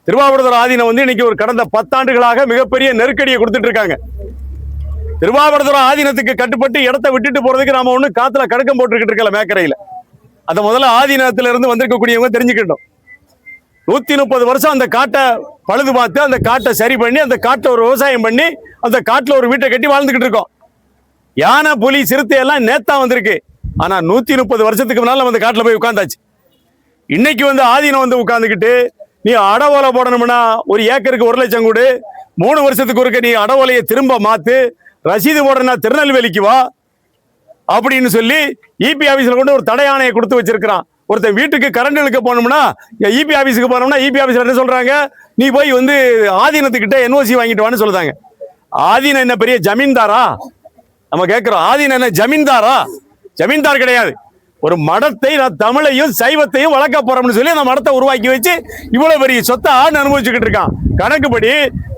திருவாவடுதுறை ஆதீனம் இன்னைக்கு ஒரு கடந்த 10 ஆண்டுகளாக மிகப்பெரிய நெருக்கடியை கொடுத்துட்டு இருக்காங்க. திருவாவடுதுறை ஆதீனத்துக்கு கட்டுப்பட்டு இடத்தை விட்டுட்டு போறதுக்கு நாம ஒண்ணு காத்துல கடுக்கம் போட்டுக்கிட்டு இருக்கல மேக்கரையில. அதை முதல்ல ஆதீனத்துல இருந்து வந்திருக்கக்கூடியவங்க தெரிஞ்சுக்கிட்டோம். 130 வருஷம் அந்த காட்டை பழுது பார்த்து அந்த காட்டை சரி பண்ணி அந்த காட்டில் ஒரு விவசாயம் பண்ணி அந்த காட்டில் ஒரு வீட்டை கட்டி வாழ்ந்துகிட்டு இருக்கோம். யானை புலி சிறுத்தை எல்லாம் நேத்தா வந்திருக்கு. ஆனா 130 வருஷத்துக்கு முன்னால நம்ம அந்த காட்டில் போய் உட்கார்ந்தாச்சு. இன்னைக்கு ஆதீனம் உட்கார்ந்துக்கிட்டு நீ அடவோலை போடணும்னா ஒரு ஏக்கருக்கு 1 லட்சம் கொடு, 3 வருஷத்துக்கு ஒருக்க நீ அடவோலையை திரும்ப மாத்து, ரசீது போடணும்னா திருநெல்வேலிக்கு வா அப்படின்னு சொல்லி இபி ஆபீஸ்ல கொண்டு ஒரு தடை ஆணையை கொடுத்து வச்சிருக்கிறான். ஒருத்தன் வீட்டுக்கு கரண்ட் இழுக்க போனோம்னா இபி ஆபீஸுக்கு போனோம்னா இபி ஆபீஸ்ல என்ன சொல்றாங்க, நீ போய் ஆதீனத்துக்கிட்ட என்ஓசி வாங்கிட்டு வான்னு சொல்றாங்க. ஆதீனம் என்ன பெரிய ஜமீன்தாரா? நம்ம கேட்கிறோம், ஆதீனம் என்ன ஜமீன்தாரா? ஜமீன்தார் கிடையாது. ஒரு மடத்தை நான் தமிழையும் சைவத்தையும் வளர்க்க போறோம்னு சொல்லி அந்த மடத்தை உருவாக்கி வச்சு இவ்வளவு பெரிய சொத்தை அனுபவிச்சுக்கிட்டு இருக்கான். கணக்குப்படி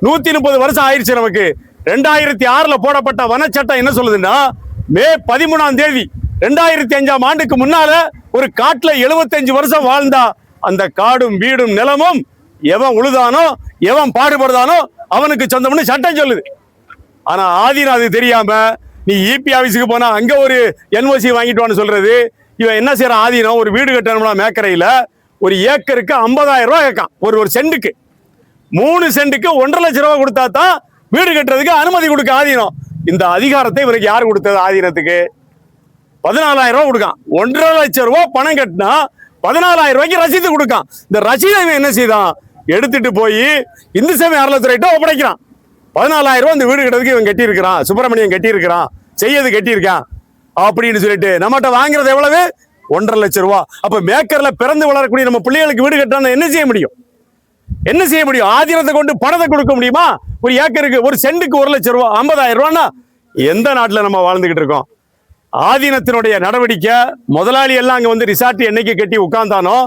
130 வருஷம் ஆயிடுச்சு. நமக்கு 2006 போடப்பட்ட வனச்சட்டம் என்ன சொல்லுதுன்னா, மே 13ஆம் தேதி 2005ஆம் ஆண்டுக்கு முன்னால ஒரு காட்டுல 75 வருஷம் வாழ்ந்தா அந்த காடும் வீடும் நிலமும் எவன் உழுதானோ எவன் பாடுபடுதானோ அவனுக்கு சொந்தம்னு சட்டம் சொல்லுது. ஆனா ஆதீனம் அது தெரியாம நீ இபி ஆபீஸுக்கு போனா அங்க ஒரு என்ஓசி வாங்கிட்டு வான்னு சொல்றது. இவன் என்ன செய்யறான், ஆதீனம் ஒரு வீடு கட்டணும்னா மேக்கரையில ஒரு ஏக்கருக்கு 50,000 ரூபாய் கேட்கான். ஒரு சென்ட்டுக்கு 3 சென்ட்டுக்கு 1.5 லட்சம் ரூபாய் கொடுத்தா தான் வீடு கட்டுறதுக்கு அனுமதி கொடுக்க ஆதீனம். இந்த அதிகாரத்தை இவருக்கு யார் கொடுத்தது? ஆதீனத்துக்கு 14,000 ரூபாய் கொடுக்கான். 1.5 லட்சம் ரூபாய் பணம் கட்டினா 14,000 ரூபாய்க்கு ரசீது கொடுக்கான். இந்த ரசீதை என்ன செய்தான், எடுத்துட்டு போய் இந்து சமய அறநிலையத்துறையிட்ட ஒப்படைக்கிறான். 14,000 ரூபாய் இந்த வீடு கட்டுறதுக்கு இவன் கட்டி இருக்கிறான், சுப்பிரமணியன் கட்டி இருக்கிறான், செய்யது கட்டி இருக்கான் அப்படின்னு சொல்லிட்டு நம்மகிட்ட வாங்குறது எவ்வளவு? 1.5 லட்சம் ரூபாய். அப்ப மேக்கர்ல பிறந்து வளரக்கூடிய நம்ம பிள்ளைகளுக்கு வீடு கட்டணும் என்ன செய்ய முடியும்? என்ன செய்ய முடியும்? ஆதீனத்தை கொண்டு பணத்தை கொடுக்க முடியுமா? ஒரு ஏக்கருக்கு ஒரு சென்ட்டுக்கு 1 லட்சம் ரூபாய், 50,000 ரூபான்னா எந்த நாட்டுல நம்ம வாழ்ந்துகிட்டு இருக்கோம்? ஆதீனத்தினுடைய நடவடிக்கை, முதலாளி எல்லாம் அங்க ரிசார்ட் என்னைக்கு கட்டி உட்கார்ந்தானோ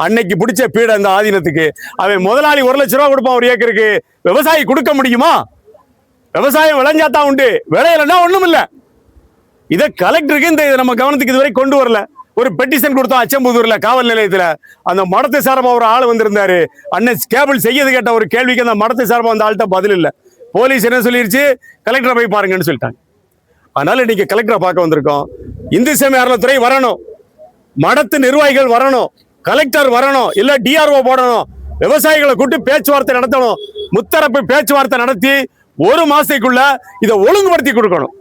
அன்னைக்கு பிடிச்ச பீட அந்த ஆதீனத்துக்கு. அவன் முதலாளி 1 லட்சம் ரூபாய் கொடுப்பான் ஒரு ஏக்கருக்கு. விவசாயி கொடுக்க முடியுமா? விவசாயம் விளைஞ்சாத்தான் உண்டு, விளையலன்னா ஒண்ணும் இல்ல. இதை கலெக்டருக்கு இந்த நம்ம கவனத்துக்கு இதுவரை கொண்டு வரல. ஒரு பெட்டிஷன் கொடுத்தோம் அச்சம்புதூர்ல காவல் நிலையத்துல. அந்த மடத்தை சார்பா ஒரு ஆள் வந்திருந்தாரு. அண்ணன் கேபிள் செய்யது கேட்ட ஒரு கேள்விக்கு அந்த மடத்தை சார்பா அந்த ஆள்கிட்ட பதில் இல்ல. போலீஸ் என்ன சொல்லிருச்சு, கலெக்டரை போய் பாருங்கன்னு சொல்லிட்டாங்க. அதனால இன்னைக்கு கலெக்டரை பார்க்க வந்திருக்கோம். இந்து சமய அறநிலையத்துறை வரணும், மடத்து நிர்வாகிகள் வரணும், கலெக்டர் வரணும், இல்ல டிஆர்ஓ போடணும், விவசாயிகளை கூட்டு பேச்சுவார்த்தை நடத்தணும். முத்தரப்பு பேச்சுவார்த்தை நடத்தி 1 மாசத்துக்குள்ள இதை ஒழுங்குபடுத்தி கொடுக்கணும்.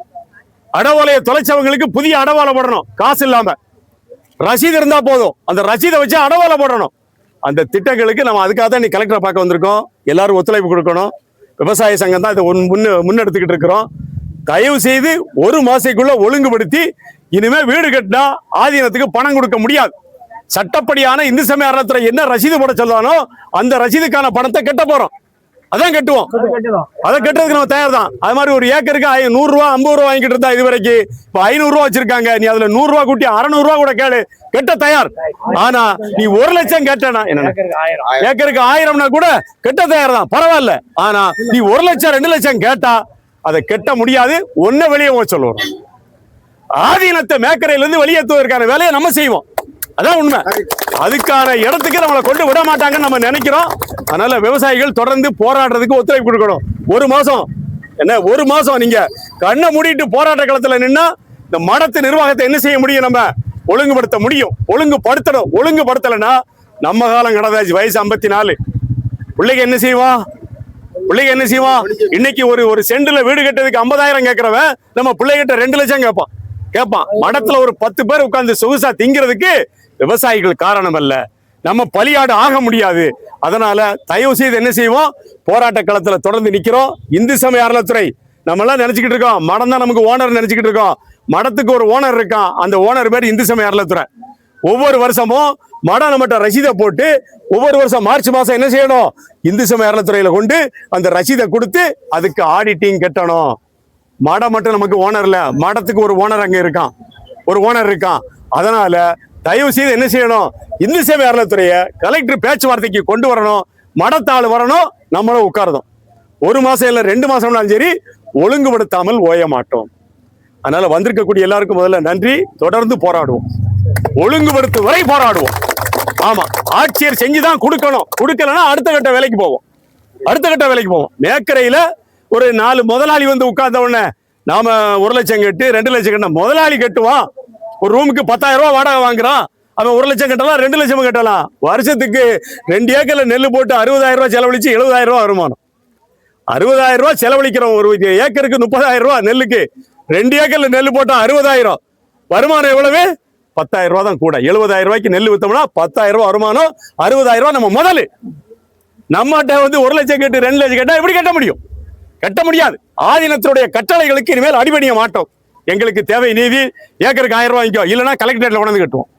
அடவோலையை தொலைச்சவங்களுக்கு புதிய அடவோலை போடணும், காசு இல்லாம. ரசீது இருந்தா போதும், அந்த ரசீதை வச்சு அடவோலை போடணும். அந்த திட்டங்களுக்கு நம்ம அதுக்காக தான் இன்னைக்கு கலெக்டரை பார்க்க வந்திருக்கோம். எல்லாரும் ஒத்துழைப்பு கொடுக்கணும். விவசாய சங்கம் தான் இதை முன்னெடுத்துக்கிட்டு இருக்கிறோம். தயவு செய்து 1 மாசத்துக்குள்ள ஒழுங்குபடுத்தி இனிமே வீடு கட்டினா ஆதீனத்துக்கு பணம் கொடுக்க முடியாது. சட்டப்படியான இந்து சமய அறநிலையத்துறை என்ன ரசீது போட சொல்றானோ அந்த ரசீதுக்கான பணத்தை கட்ட போறோம். அதான் கட்டுவோம். அதை கட்டுறதுக்கு நம்ம தயார் தான். அது மாதிரி ஒரு ஏக்கருக்கு 100 ரூபா 50 ரூபா வாங்கிட்டு இருந்தா இது வரைக்கும் இப்ப 500 ரூபா வச்சிருக்காங்க. நீ அதுல 100 ரூபா கூட்டி 600 ரூபா கூட கேளு, கட்ட தயார். ஆனா நீ 1 லட்சம் கேட்டனா என்ன, ஏக்கருக்கு 1000னா கூட கட்ட தயார் தான், பரவாயில்ல. ஆனா நீ 1 லட்சம் 2 லட்சம் கேட்டா அதை கட்ட முடியாது. ஒன்ன வெளியே போக சொல்லுவோம். ஆதீனத்தை மேக்கரையில இருந்து வெளியேற்றுவதற்கான வேலையை நம்ம செய்வோம். அதான் உண்மை. அதுக்கான இடத்துக்கு நம்மளை கொண்டு விட மாட்டாங்கன்னு நம்ம நினைக்கிறோம். அதனால விவசாயிகள் தொடர்ந்து போராடுறதுக்கு ஒத்துழைப்பு கொடுக்கணும். 1 மாசம் என்ன, 1 மாசம் நீங்க கண்ணை மூடிட்டு போராட்ட களத்துல நின்னா இந்த மடத்து நிர்வாகத்தை என்ன செய்ய முடியும்? நம்ம ஒழுங்குபடுத்த முடியும், ஒழுங்குபடுத்தணும். ஒழுங்குபடுத்தலைன்னா நம்ம காலம் கடந்தாச்சு. வயசு 54. பிள்ளைங்க என்ன செய்வான்? இன்னைக்கு ஒரு சென்ட்ல வீடு கட்டுறதுக்கு 50,000 கேட்கிறவன் நம்ம பிள்ளைகிட்ட 2 லட்சம் கேட்பான். மடத்துல ஒரு 10 பேர் உட்கார்ந்து சொகுசா திங்கிறதுக்கு விவசாயிகள் காரணம் அல்ல. நம்ம பலியாடு ஆக முடியாது. அதனால தயவு செய்து என்ன செய்வோம், போராட்ட களத்துல தொடர்ந்து நிக்கிறோம். இந்து சமய அறநிலையத்துறை நம்ம எல்லாம் நினைச்சுக்கிட்டு இருக்கோம், மடம் தான் நமக்கு ஓனர் நினைச்சுக்கிட்டு இருக்கோம். மடத்துக்கு ஒரு ஓனர் இருக்கான், அந்த ஓனர் பேர் இந்து சமய அறநிலையத்துறை. ஒவ்வொரு வருஷமும் மடம் நம்மகிட்ட ரசீதை போட்டு ஒவ்வொரு வருஷம் மார்ச் மாசம் என்ன செய்யணும், இந்து சமய அறநிலையத்துறையில கொண்டு அந்த ரசீதை கொடுத்து அதுக்கு ஆடிட்டிங் கட்டணும். மடம் மட்டும் நமக்கு ஓனர் இல்ல, மடத்துக்கு ஒரு ஓனர் அங்க இருக்கான், ஒரு ஓனர் இருக்கான். அதனால தயவு செய்து என்ன செய்யணும், இந்து சமய அறநிலையத்துறையை கலெக்டர் பேச்சுவார்த்தைக்கு கொண்டு வரணும். மடத்தாள் வரணும், நம்மளும் உட்கார்றோம். 1 மாசம் இல்ல 2 மாசம்னாலும் சரி ஒழுங்குபடுத்தாமல் ஓய மாட்டோம். அதனால வந்திருக்கக்கூடிய எல்லாருக்கும் முதல்ல நன்றி. தொடர்ந்து போராடுவோம், ஒழுங்குபடுத்தும் வரை போராடுவோம். ஆமா, ஆட்சியர் செஞ்சுதான் கொடுக்கணும். கொடுக்கலன்னா அடுத்த கட்ட வேலைக்கு போவோம். மேக்கரையில ஒரு 4 முதலாளி வந்து உட்கார்ந்த உடனே நாம 1 லட்சம் கட்டு 2 லட்சம் கட்ட முதலாளி கட்டுவான். ஒரு ரூமுக்கு 10,000 ரூபாய் வாடகை வாங்குறான். அவன் 1 லட்சம் கட்டலாம், 2 லட்சம் கட்டலாம். வருஷத்துக்கு 2 ஏக்கர்ல நெல் போட்டு 60,000 ரூபாய் செலவழிச்சு 70,000 ரூபாய் வருமானம். 60,000 ரூபாய் செலவழிக்கிறோம். ஒரு ஏக்கருக்கு 30,000 ரூபாய் நெல்லுக்கு. 2 ஏக்கர்ல நெல் போட்டா 60,000 வருமானம். எவ்வளவு? 10,000 ரூபாய் தான் கூட. 70,000 ரூபாய்க்கு நெல் வித்தோம்னா 10,000 ரூபாய் வருமானம். 60,000 ரூபாய் நம்ம முதலு. நம்மகிட்ட வந்து 1 லட்சம் கட்டு 2 லட்சம் கட்டா எப்படி கட்ட முடியும்? கட்ட முடியாது. ஆதீனத்தினுடைய கட்டளைகளுக்கு இனிமேல் அடிபணிய மாட்டோம். எங்களுக்கு தேவை நீதி. ஏக்கருக்கு 1000 ரூபாய் வாங்கிக்கோ, இல்லைன்னா கலெக்டரேட்ல கொண்டாந்து கட்டுவோம்.